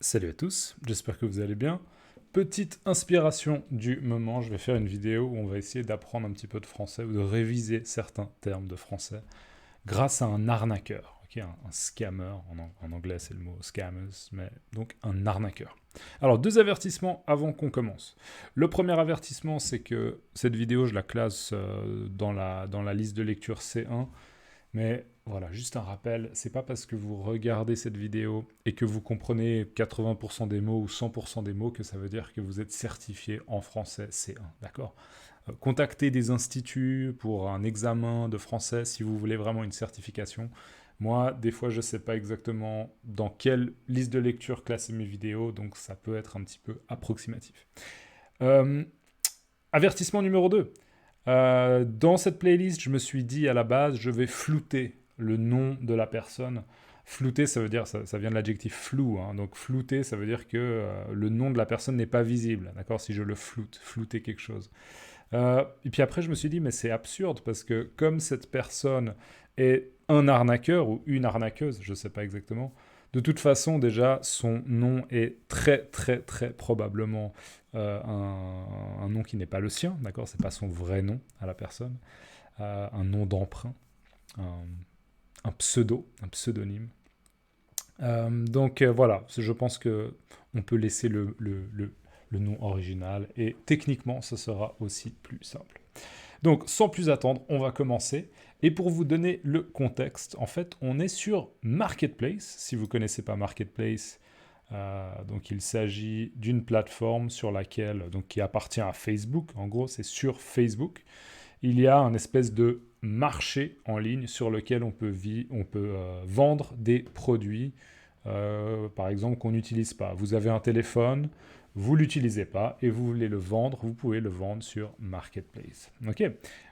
Salut à tous, j'espère que vous allez bien. Petite inspiration du moment, je vais faire une vidéo où on va essayer d'apprendre un petit peu de français ou de réviser certains termes de français grâce à un arnaqueur, ok, un scammer, en anglais c'est le mot scammers, mais donc un arnaqueur. Alors deux avertissements avant qu'on commence. Le premier avertissement, c'est que cette vidéo je la classe dans la liste de lecture C1. Mais voilà, juste un rappel, c'est pas parce que vous regardez cette vidéo et que vous comprenez 80% des mots ou 100% des mots que ça veut dire que vous êtes certifié en français C1, d'accord? Contactez des instituts pour un examen de français si vous voulez vraiment une certification. Moi, des fois, je ne sais pas exactement dans quelle liste de lecture classer mes vidéos, donc ça peut être un petit peu approximatif. Euh, Avertissement numéro 2. Dans cette playlist, je me suis dit à la base, je vais flouter le nom de la personne. Flouter, ça veut dire, ça vient de l'adjectif flou, hein. Donc flouter, ça veut dire que le nom de la personne n'est pas visible, d'accord? Si je le floute, flouter quelque chose. Et puis après, je me suis dit, mais c'est absurde parce que comme cette personne est un arnaqueur ou une arnaqueuse, je ne sais pas exactement, de toute façon, déjà, son nom est très, très, très probablement un nom qui n'est pas le sien, d'accord? C'est pas son vrai nom à la personne, un nom d'emprunt, un, un pseudo, un pseudonyme. Donc voilà, je pense que on peut laisser le nom original et techniquement, ce sera aussi plus simple. Donc, sans plus attendre, on va commencer. Et pour vous donner le contexte, en fait, on est sur Marketplace. Si vous ne connaissez pas Marketplace, donc il s'agit d'une plateforme sur laquelle, donc qui appartient à Facebook. En gros, c'est sur Facebook. Il y a un espèce de marché en ligne sur lequel on peut vendre des produits, par exemple, qu'on n'utilise pas. Vous avez un téléphone, vous l'utilisez pas et vous voulez le vendre, vous pouvez le vendre sur Marketplace. Ok.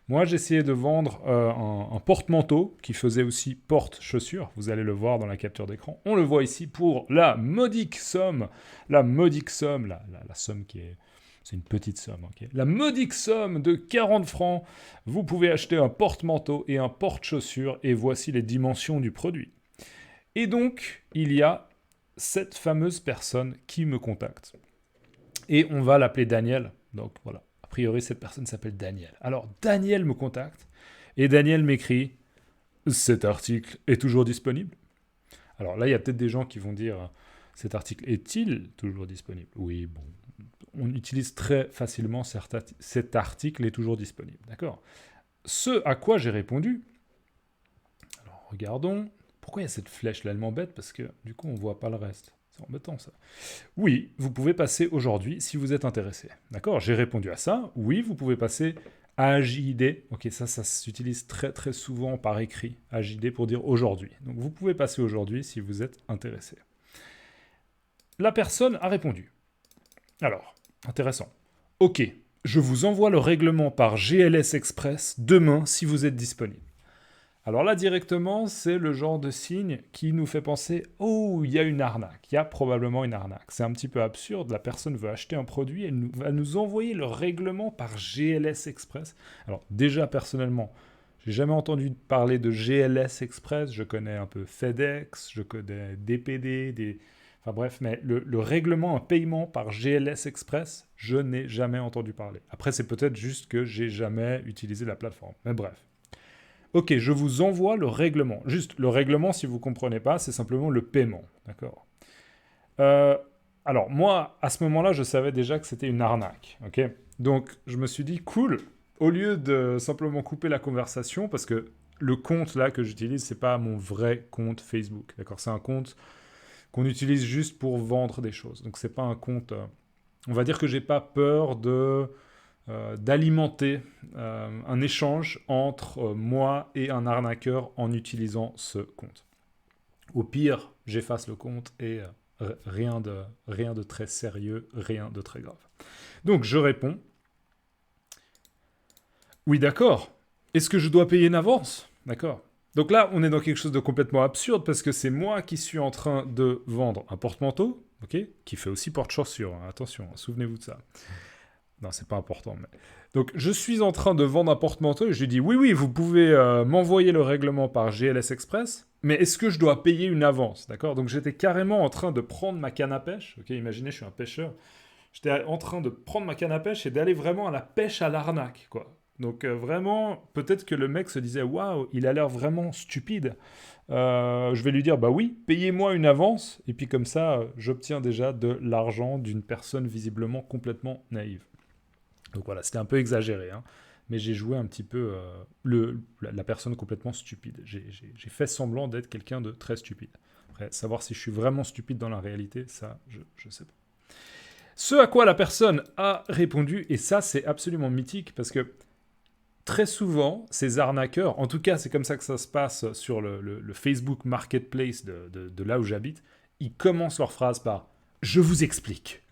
Moi, j'ai essayé de vendre un porte-manteau qui faisait aussi porte-chaussures. Vous allez le voir dans la capture d'écran. On le voit ici pour la modique somme, la somme qui est... C'est une petite somme, ok. La modique somme de 40 francs. Vous pouvez acheter un porte-manteau et un porte-chaussures et voici les dimensions du produit. Et donc, il y a cette fameuse personne qui me contacte. Et on va l'appeler Daniel. Donc voilà, a priori cette personne s'appelle Daniel. Alors Daniel me contacte et Daniel m'écrit cet article est toujours disponible. Alors là, il y a peut-être des gens qui vont dire cet article est-il toujours disponible? Oui, bon, on utilise très facilement cet article est toujours disponible, d'accord? Ce à quoi j'ai répondu, alors regardons, pourquoi il y a cette flèche là, elle m'embête parce que du coup on voit pas le reste. C'est embêtant ça. Oui, vous pouvez passer aujourd'hui si vous êtes intéressé. D'accord? J'ai répondu à ça. Oui, vous pouvez passer à AJD. Ok, ça s'utilise très très souvent par écrit. AJD pour dire aujourd'hui. Donc vous pouvez passer aujourd'hui si vous êtes intéressé. La personne a répondu. Alors, intéressant. Ok, je vous envoie le règlement par GLS Express demain si vous êtes disponible. Alors là, directement, c'est le genre de signe qui nous fait penser « Oh, il y a une arnaque, il y a probablement une arnaque ». C'est un petit peu absurde, la personne veut acheter un produit, elle va nous envoyer le règlement par GLS Express. Alors déjà, personnellement, j'ai jamais entendu parler de GLS Express, je connais un peu FedEx, je connais DPD, enfin bref, mais le règlement, un paiement par GLS Express, je n'ai jamais entendu parler. Après, c'est peut-être juste que j'ai jamais utilisé la plateforme, mais bref. Ok, je vous envoie le règlement. Juste, le règlement, si vous ne comprenez pas, c'est simplement le paiement. D'accord. Alors, moi, à ce moment-là, je savais déjà que c'était une arnaque. Ok. Donc, je me suis dit, cool, au lieu de simplement couper la conversation, parce que le compte là que j'utilise, c'est pas mon vrai compte Facebook. D'accord. C'est un compte qu'on utilise juste pour vendre des choses. Donc, c'est pas un compte. On va dire que j'ai pas peur d'alimenter un échange entre moi et un arnaqueur en utilisant ce compte. Au pire, j'efface le compte et rien de très sérieux, rien de très grave. Donc je réponds, oui d'accord, est-ce que je dois payer une avance? D'accord. Donc là, on est dans quelque chose de complètement absurde parce que c'est moi qui suis en train de vendre un porte-manteau, ok, qui fait aussi porte-chaussures, hein, attention, hein, souvenez-vous de ça. Non, c'est pas important. Mais... Donc, je suis en train de vendre un porte-manteau et je lui dis oui, oui, vous pouvez m'envoyer le règlement par GLS Express. mais est-ce que je dois payer une avance, d'accord? Donc j'étais carrément en train de prendre ma canne à pêche, ok, imaginez, je suis un pêcheur, j'étais en train de prendre ma canne à pêche et d'aller vraiment à la pêche à l'arnaque, quoi. Donc vraiment, peut-être que le mec se disait, waouh, il a l'air vraiment stupide. Je vais lui dire, bah oui, payez-moi une avance, et puis comme ça, j'obtiens déjà de l'argent d'une personne visiblement complètement naïve. Donc voilà, c'était un peu exagéré, hein, mais j'ai joué un petit peu la personne complètement stupide. J'ai fait semblant d'être quelqu'un de très stupide. Après, savoir si je suis vraiment stupide dans la réalité, ça, je sais pas. Ce à quoi la personne a répondu, et ça c'est absolument mythique, parce que très souvent, ces arnaqueurs, en tout cas c'est comme ça que ça se passe sur le Facebook Marketplace de là où j'habite, ils commencent leur phrase par « Je vous explique ».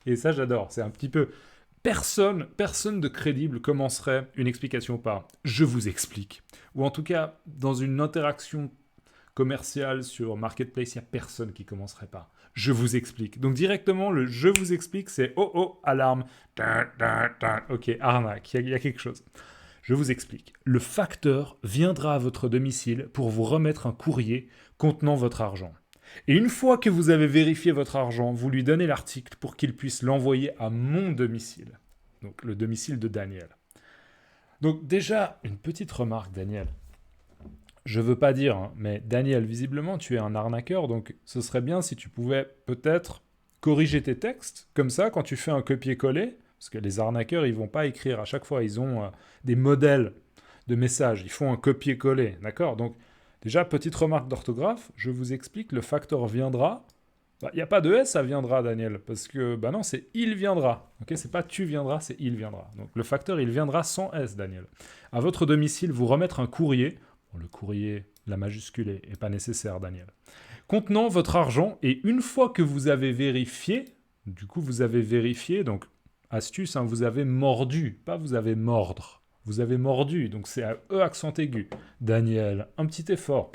Et ça j'adore, c'est un petit peu... Personne de crédible commencerait une explication par « je vous explique ». Ou en tout cas, dans une interaction commerciale sur Marketplace, il n'y a personne qui commencerait par « je vous explique ». Donc directement, le « je vous explique », c'est « oh oh, alarme ». Ok, arnaque, il y a quelque chose. Je vous explique. Le facteur viendra à votre domicile pour vous remettre un courrier contenant votre argent. Et une fois que vous avez vérifié votre argent, vous lui donnez l'article pour qu'il puisse l'envoyer à mon domicile. Donc le domicile de Daniel. Donc déjà, une petite remarque, Daniel. Je veux pas dire, hein, mais Daniel, visiblement, tu es un arnaqueur, donc ce serait bien si tu pouvais peut-être corriger tes textes. Comme ça, quand tu fais un copier-coller, parce que les arnaqueurs, ils vont pas écrire à chaque fois, ils ont des modèles de messages, ils font un copier-coller, d'accord? Donc déjà, petite remarque d'orthographe, je vous explique, le facteur viendra. Il n'y a pas de S, ça viendra, Daniel, parce que, bah non, c'est il viendra. Ok, c'est pas tu viendras, c'est il viendra. Donc le facteur, il viendra sans S, Daniel. À votre domicile, vous remettre un courrier. Bon, le courrier, la majuscule est pas nécessaire, Daniel. Contenant votre argent, et une fois que vous avez vérifié, du coup, vous avez vérifié, donc astuce, hein, vous avez mordu, pas vous avez mordre. Vous avez mordu, donc c'est à E accent aigu. Daniel, un petit effort.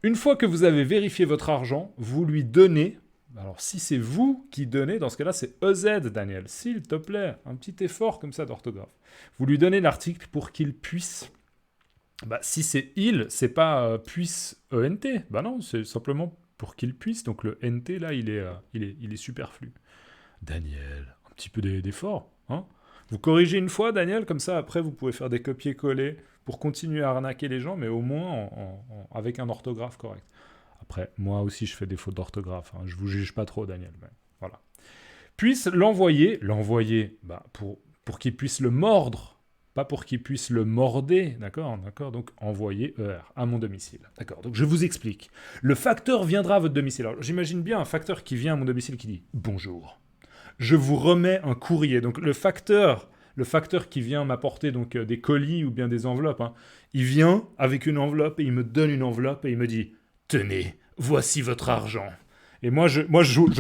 Une fois que vous avez vérifié votre argent, vous lui donnez, alors si c'est vous qui donnez, dans ce cas-là c'est EZ, Daniel, s'il te plaît, un petit effort comme ça d'orthographe. Vous lui donnez l'article pour qu'il puisse, si c'est il, c'est pas puisse ENT, non, c'est simplement pour qu'il puisse, donc le NT là il est superflu. Daniel, un petit peu d'effort, hein. Vous corrigez une fois, Daniel, comme ça, après, vous pouvez faire des copier-coller pour continuer à arnaquer les gens, mais au moins avec un orthographe correct. Après, moi aussi, je fais des fautes d'orthographe. Hein. Je vous juge pas trop, Daniel. Mais voilà. Puisse l'envoyer pour qu'il puisse le mordre, pas pour qu'il puisse le morder, d'accord. Donc, envoyer ER à mon domicile. D'accord, donc je vous explique. Le facteur viendra à votre domicile. Alors, j'imagine bien un facteur qui vient à mon domicile qui dit « Bonjour ». Je vous remets un courrier. Donc le facteur qui vient m'apporter donc des colis ou bien des enveloppes, hein, il vient avec une enveloppe et il me donne une enveloppe et il me dit « Tenez, voici votre argent ». Et moi, je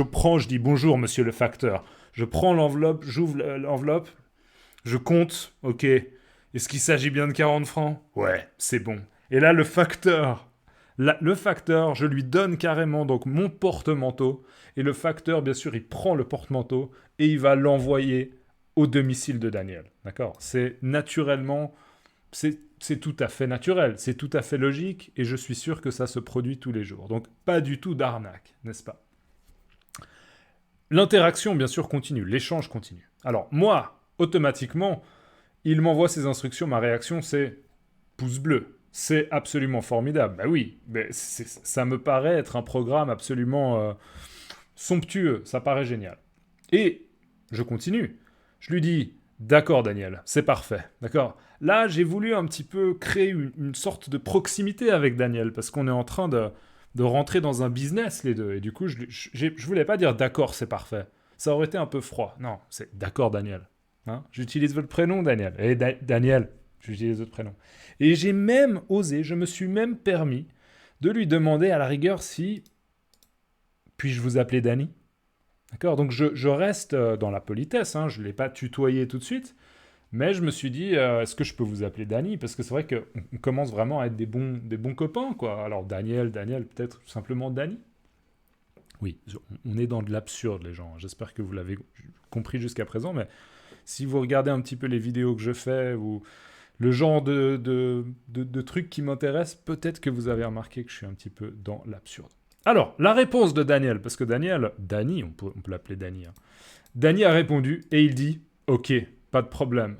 prends, je dis « Bonjour, monsieur le facteur ». Je prends l'enveloppe, j'ouvre l'enveloppe, je compte, ok. Est-ce qu'il s'agit bien de 40 francs ? Ouais, c'est bon. Et là, le facteur, je lui donne carrément donc mon porte-manteau. Et le facteur, bien sûr, il prend le porte-manteau et il va l'envoyer au domicile de Daniel. D'accord ? C'est naturellement, c'est tout à fait naturel, c'est tout à fait logique et je suis sûr que ça se produit tous les jours. Donc, pas du tout d'arnaque, n'est-ce pas ? L'interaction, bien sûr, continue, l'échange continue. Alors, moi, automatiquement, il m'envoie ses instructions, ma réaction, c'est pouce bleu. C'est absolument formidable. Bah oui, mais ça me paraît être un programme absolument somptueux, ça paraît génial. Et je continue. Je lui dis, d'accord Daniel, c'est parfait, d'accord. Là, j'ai voulu un petit peu créer une sorte de proximité avec Daniel, parce qu'on est en train de rentrer dans un business les deux. Et du coup, je voulais pas dire d'accord, c'est parfait. Ça aurait été un peu froid. Non, c'est d'accord Daniel. Hein, j'utilise votre prénom Daniel. Et Daniel, j'utilise votre prénom. Et j'ai même osé, je me suis même permis de lui demander à la rigueur si puis-je vous appeler Dany ? D'accord ? Donc je reste dans la politesse, hein, je ne l'ai pas tutoyé tout de suite, mais je me suis dit, est-ce que je peux vous appeler Dany ? Parce que c'est vrai qu'on commence vraiment à être des bons copains, quoi. Alors Daniel, peut-être simplement Dany ? Oui, on est dans de l'absurde, les gens. J'espère que vous l'avez compris jusqu'à présent, mais si vous regardez un petit peu les vidéos que je fais, ou le genre de truc qui m'intéresse, peut-être que vous avez remarqué que je suis un petit peu dans l'absurde. Alors, la réponse de Daniel, parce que Dany, on peut l'appeler Dany, hein. Dany a répondu et il dit « Ok, pas de problème.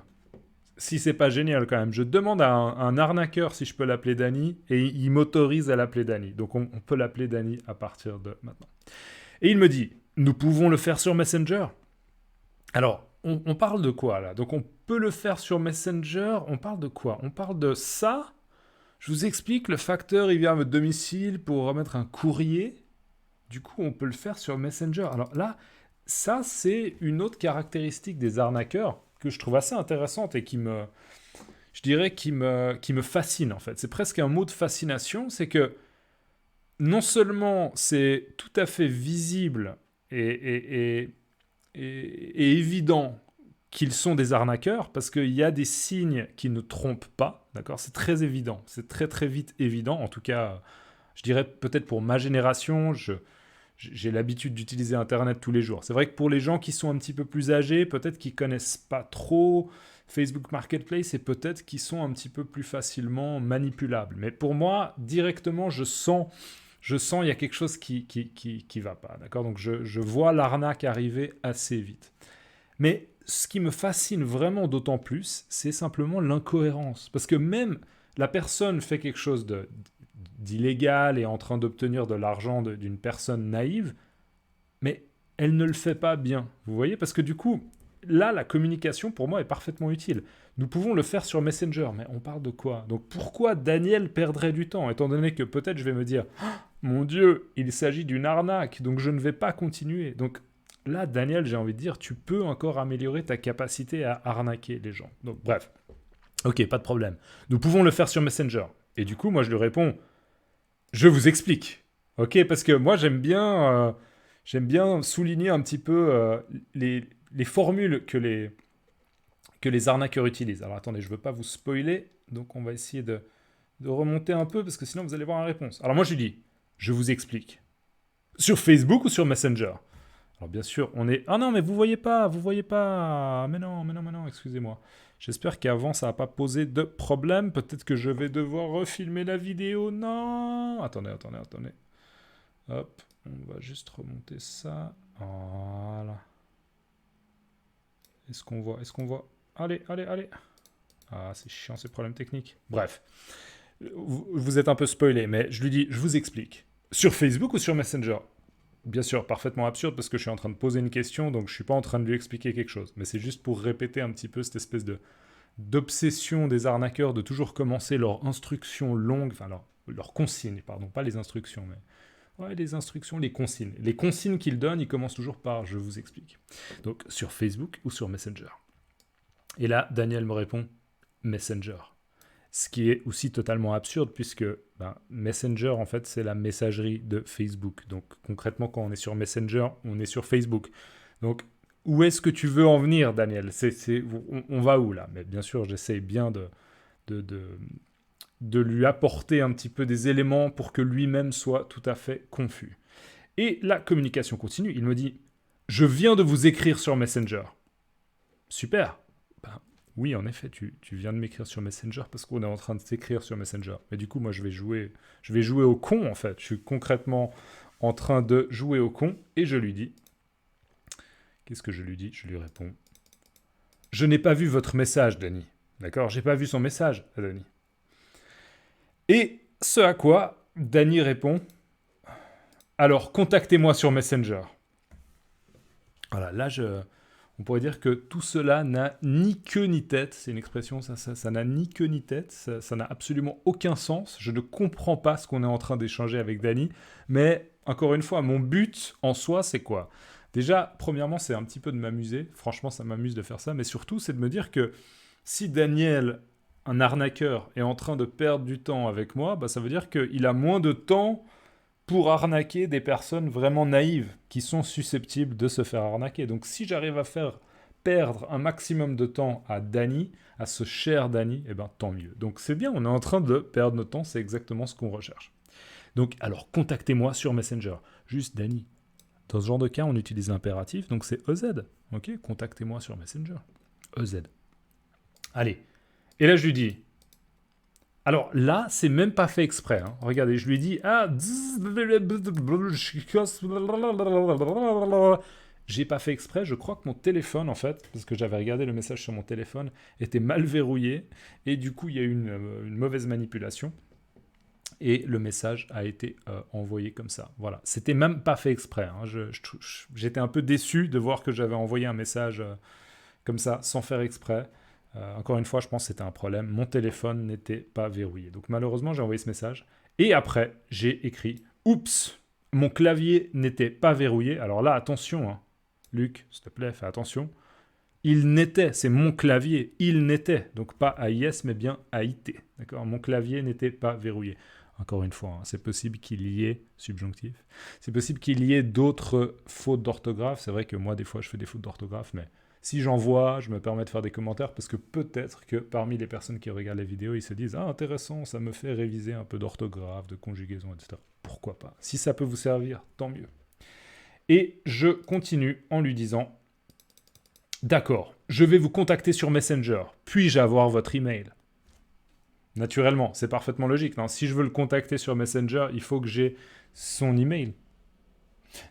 Si c'est pas génial quand même, je demande à un arnaqueur si je peux l'appeler Dany et il m'autorise à l'appeler Dany. Donc on peut l'appeler Dany à partir de maintenant. » Et il me dit « Nous pouvons le faire sur Messenger ?» Alors, on parle de quoi là? Donc on peut le faire sur Messenger, on parle de quoi? On parle de ça. Je vous explique, le facteur il vient à votre domicile pour remettre un courrier. Du coup, on peut le faire sur Messenger. Alors là, ça c'est une autre caractéristique des arnaqueurs que je trouve assez intéressante et qui me fascine en fait. C'est presque un mot de fascination, c'est que non seulement c'est tout à fait visible et évident qu'ils sont des arnaqueurs, parce qu'il y a des signes qui ne trompent pas, d'accord? C'est très évident, c'est très très vite évident, en tout cas, je dirais peut-être pour ma génération, j'ai l'habitude d'utiliser Internet tous les jours. C'est vrai que pour les gens qui sont un petit peu plus âgés, peut-être qu'ils connaissent pas trop Facebook Marketplace et peut-être qu'ils sont un petit peu plus facilement manipulables. Mais pour moi, directement, je sens il y a quelque chose qui va pas, d'accord? Donc je vois l'arnaque arriver assez vite. Mais ce qui me fascine vraiment d'autant plus, c'est simplement l'incohérence. Parce que même la personne fait quelque chose d'illégal et est en train d'obtenir de l'argent d'une personne naïve, mais elle ne le fait pas bien. Vous voyez? Parce que du coup, là, la communication, pour moi, est parfaitement utile. Nous pouvons le faire sur Messenger, mais on parle de quoi? Donc pourquoi Daniel perdrait du temps, étant donné que peut-être je vais me dire « Mon Dieu, il s'agit d'une arnaque, donc je ne vais pas continuer. » Donc là, Daniel, j'ai envie de dire, tu peux encore améliorer ta capacité à arnaquer les gens. Donc bref, ok, pas de problème. Nous pouvons le faire sur Messenger. Et du coup, moi, je lui réponds « Je vous explique. » Ok, parce que moi, j'aime bien souligner un petit peu les formules que les arnaqueurs utilisent. Alors attendez, je ne veux pas vous spoiler, donc on va essayer de remonter un peu, parce que sinon vous allez voir la réponse. Alors moi je lui dis, je vous explique. Sur Facebook ou sur Messenger? Alors bien sûr, on est... Ah non, mais vous voyez pas. Mais non, excusez-moi. J'espère qu'avant ça n'a pas posé de problème. Peut-être que je vais devoir refilmer la vidéo. Non. Attendez. Hop, on va juste remonter ça. Voilà. Est-ce qu'on voit? Allez. Ah, c'est chiant ces problèmes techniques. Bref, vous êtes un peu spoilé, mais je lui dis, je vous explique. Sur Facebook ou sur Messenger? Bien sûr, parfaitement absurde parce que je suis en train de poser une question, donc je suis pas en train de lui expliquer quelque chose. Mais c'est juste pour répéter un petit peu cette espèce d'obsession des arnaqueurs de toujours commencer leur instruction longue, enfin leur consigne, pardon, pas les instructions, mais ouais, les instructions, les consignes. Les consignes qu'ils donnent, ils commencent toujours par « je vous explique ». Donc sur Facebook ou sur Messenger. Et là, Daniel me répond « Messenger ». Ce qui est aussi totalement absurde puisque Messenger, en fait, c'est la messagerie de Facebook. Donc concrètement, quand on est sur Messenger, on est sur Facebook. Donc où est-ce que tu veux en venir, Daniel? On va où là? Mais bien sûr, j'essaye bien de lui apporter un petit peu des éléments pour que lui-même soit tout à fait confus. Et la communication continue. Il me dit « Je viens de vous écrire sur Messenger. » Super. Oui, en effet, tu viens de m'écrire sur Messenger parce qu'on est en train de s'écrire sur Messenger. Mais du coup, moi, je vais jouer au con, en fait. Je suis concrètement en train de jouer au con et je lui dis... Qu'est-ce que je lui dis? Je lui réponds... Je n'ai pas vu votre message, Dany. D'accord? J'ai pas vu son message, à Dany. Et ce à quoi Dany répond... Alors, contactez-moi sur Messenger. Voilà, là, on pourrait dire que tout cela n'a ni queue ni tête. C'est une expression, ça n'a ni queue ni tête. Ça n'a absolument aucun sens. Je ne comprends pas ce qu'on est en train d'échanger avec Dany. Mais, encore une fois, mon but en soi, c'est quoi? Déjà, premièrement, c'est un petit peu de m'amuser. Franchement, ça m'amuse de faire ça. Mais surtout, c'est de me dire que si Daniel, un arnaqueur, est en train de perdre du temps avec moi, ça veut dire qu'il a moins de temps pour arnaquer des personnes vraiment naïves qui sont susceptibles de se faire arnaquer. Donc si j'arrive à faire perdre un maximum de temps à Dany, à ce cher Dany, tant mieux. Donc c'est bien, on est en train de perdre notre temps, c'est exactement ce qu'on recherche. Donc alors contactez-moi sur Messenger, juste Dany. Dans ce genre de cas, on utilise l'impératif, donc c'est EZ. Ok, contactez-moi sur Messenger. EZ. Allez. Et là, je lui dis... Alors là, c'est même pas fait exprès. Hein. Regardez, je lui dis... J'ai pas fait exprès, je crois que mon téléphone, en fait, parce que j'avais regardé le message sur mon téléphone, était mal verrouillé, et du coup, il y a eu une mauvaise manipulation, et le message a été envoyé comme ça. Voilà, c'était même pas fait exprès. Hein. J'étais un peu déçu de voir que j'avais envoyé un message comme ça, sans faire exprès. Encore une fois, je pense que c'était un problème. Mon téléphone n'était pas verrouillé. Donc malheureusement, j'ai envoyé ce message. Et après, j'ai écrit « Oups, mon clavier n'était pas verrouillé. » Alors là, attention, hein. Luc, s'il te plaît, fais attention. Il n'était, c'est mon clavier, il n'était. Donc pas AIS, mais bien AIT. D'accord ? Mon clavier n'était pas verrouillé. Encore une fois, hein, c'est possible qu'il y ait, subjonctif, c'est possible qu'il y ait d'autres fautes d'orthographe. C'est vrai que moi, des fois, je fais des fautes d'orthographe, mais si j'en vois, je me permets de faire des commentaires parce que peut-être que parmi les personnes qui regardent les vidéos, ils se disent « Ah, intéressant, ça me fait réviser un peu d'orthographe, de conjugaison, etc. » Pourquoi pas ? Si ça peut vous servir, tant mieux. Et je continue en lui disant « D'accord, je vais vous contacter sur Messenger. Puis-je avoir votre email ?» Naturellement, c'est parfaitement logique. Non, si je veux le contacter sur Messenger, il faut que j'ai son email.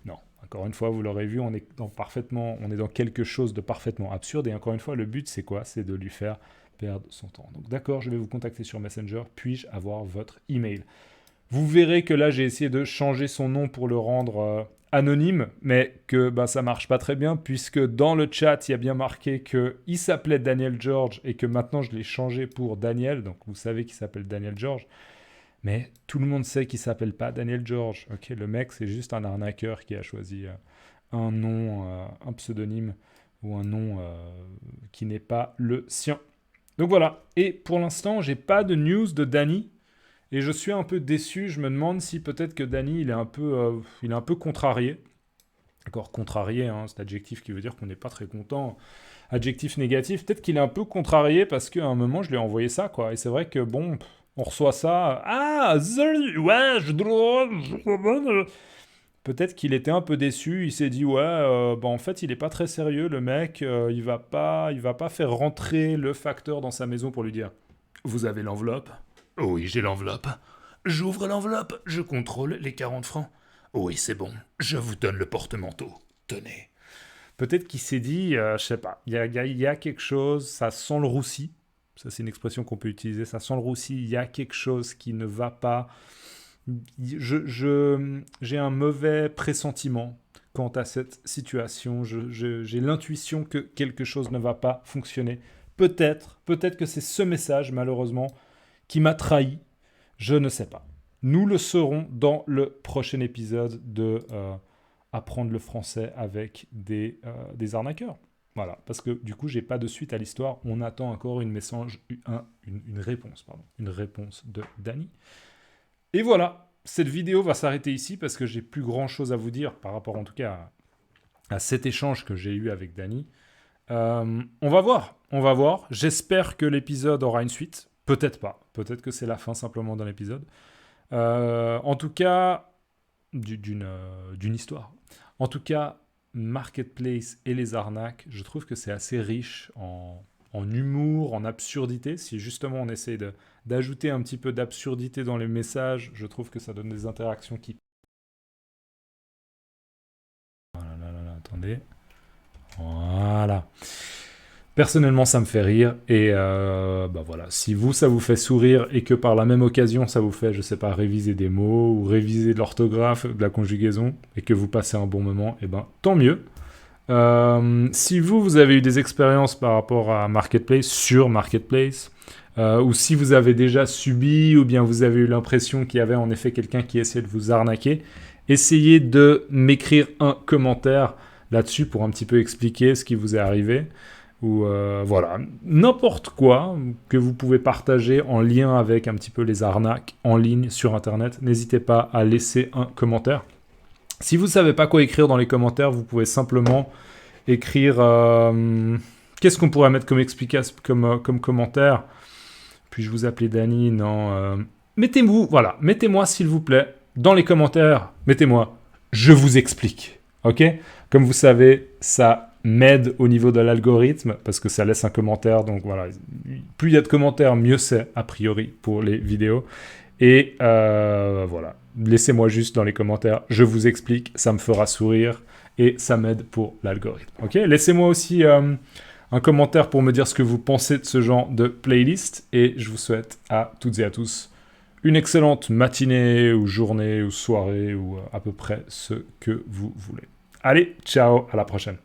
Non, encore une fois, vous l'aurez vu, on est dans quelque chose de parfaitement absurde. Et encore une fois, le but, c'est quoi ? C'est de lui faire perdre son temps. Donc d'accord, je vais vous contacter sur Messenger. Puis-je avoir votre email ? Vous verrez que là, j'ai essayé de changer son nom pour le rendre anonyme, mais que ça marche pas très bien, puisque dans le chat, il y a bien marqué qu'il s'appelait Daniel George et que maintenant, je l'ai changé pour Daniel. Donc, vous savez qu'il s'appelle Daniel George. Mais tout le monde sait qu'il ne s'appelle pas Daniel George. Ok, le mec, c'est juste un arnaqueur qui a choisi un nom, un pseudonyme ou un nom qui n'est pas le sien. Donc voilà. Et pour l'instant, j'ai pas de news de Danny. Et je suis un peu déçu. Je me demande si peut-être que Danny, il est un peu contrarié. D'accord, contrarié, hein, c'est adjectif qui veut dire qu'on n'est pas très content. Adjectif négatif, peut-être qu'il est un peu contrarié parce qu'à un moment, je lui ai envoyé ça, quoi. Et c'est vrai que, bon, on reçoit ça. Ah, ouais, peut-être qu'il était un peu déçu. Il s'est dit, ouais, en fait, il n'est pas très sérieux, le mec. Il va pas faire rentrer le facteur dans sa maison pour lui dire, vous avez l'enveloppe ? Oui, j'ai l'enveloppe. J'ouvre l'enveloppe, je contrôle les 40 francs. Oui, c'est bon, je vous donne le porte-manteau. Tenez. Peut-être qu'il s'est dit, je sais pas, il y a quelque chose, ça sent le roussi. Ça, c'est une expression qu'on peut utiliser, ça sent le roussi, il y a quelque chose qui ne va pas. J'ai un mauvais pressentiment quant à cette situation. J'ai l'intuition que quelque chose ne va pas fonctionner. Peut-être que c'est ce message, malheureusement, qui m'a trahi, je ne sais pas. Nous le saurons dans le prochain épisode de Apprendre le français avec des arnaqueurs. Voilà, parce que du coup, j'ai pas de suite à l'histoire. On attend encore une réponse de Danny. Et voilà, cette vidéo va s'arrêter ici parce que j'ai plus grand chose à vous dire par rapport en tout cas à cet échange que j'ai eu avec Danny. On va voir. J'espère que l'épisode aura une suite. Peut-être pas. Peut-être que c'est la fin simplement d'un épisode. En tout cas, d'une histoire. En tout cas, Marketplace et les arnaques, je trouve que c'est assez riche en humour, en absurdité. Si justement on essaie d'ajouter un petit peu d'absurdité dans les messages, je trouve que ça donne des interactions qui... Attendez. Voilà. Personnellement, ça me fait rire et voilà. Si ça vous fait sourire et que par la même occasion, ça vous fait, je sais pas, réviser des mots ou réviser de l'orthographe, de la conjugaison et que vous passez un bon moment, tant mieux. Si vous avez eu des expériences par rapport à Marketplace, sur Marketplace, ou si vous avez déjà subi ou bien vous avez eu l'impression qu'il y avait en effet quelqu'un qui essayait de vous arnaquer, essayez de m'écrire un commentaire là-dessus pour un petit peu expliquer ce qui vous est arrivé. Ou voilà, n'importe quoi que vous pouvez partager en lien avec un petit peu les arnaques en ligne sur Internet, n'hésitez pas à laisser un commentaire. Si vous ne savez pas quoi écrire dans les commentaires, vous pouvez simplement écrire... qu'est-ce qu'on pourrait mettre comme explication, comme commentaire ? Puis-je vous appeler Danny ? Non. Mettez-moi s'il vous plaît, dans les commentaires, mettez-moi « Je vous explique ». Ok ? Comme vous savez, ça m'aide au niveau de l'algorithme parce que ça laisse un commentaire. Donc voilà, plus il y a de commentaires, mieux c'est a priori pour les vidéos. Et voilà, laissez-moi juste dans les commentaires, je vous explique, ça me fera sourire et ça m'aide pour l'algorithme. Ok, laissez-moi aussi un commentaire pour me dire ce que vous pensez de ce genre de playlist et je vous souhaite à toutes et à tous une excellente matinée ou journée ou soirée ou à peu près ce que vous voulez. Allez, ciao, à la prochaine.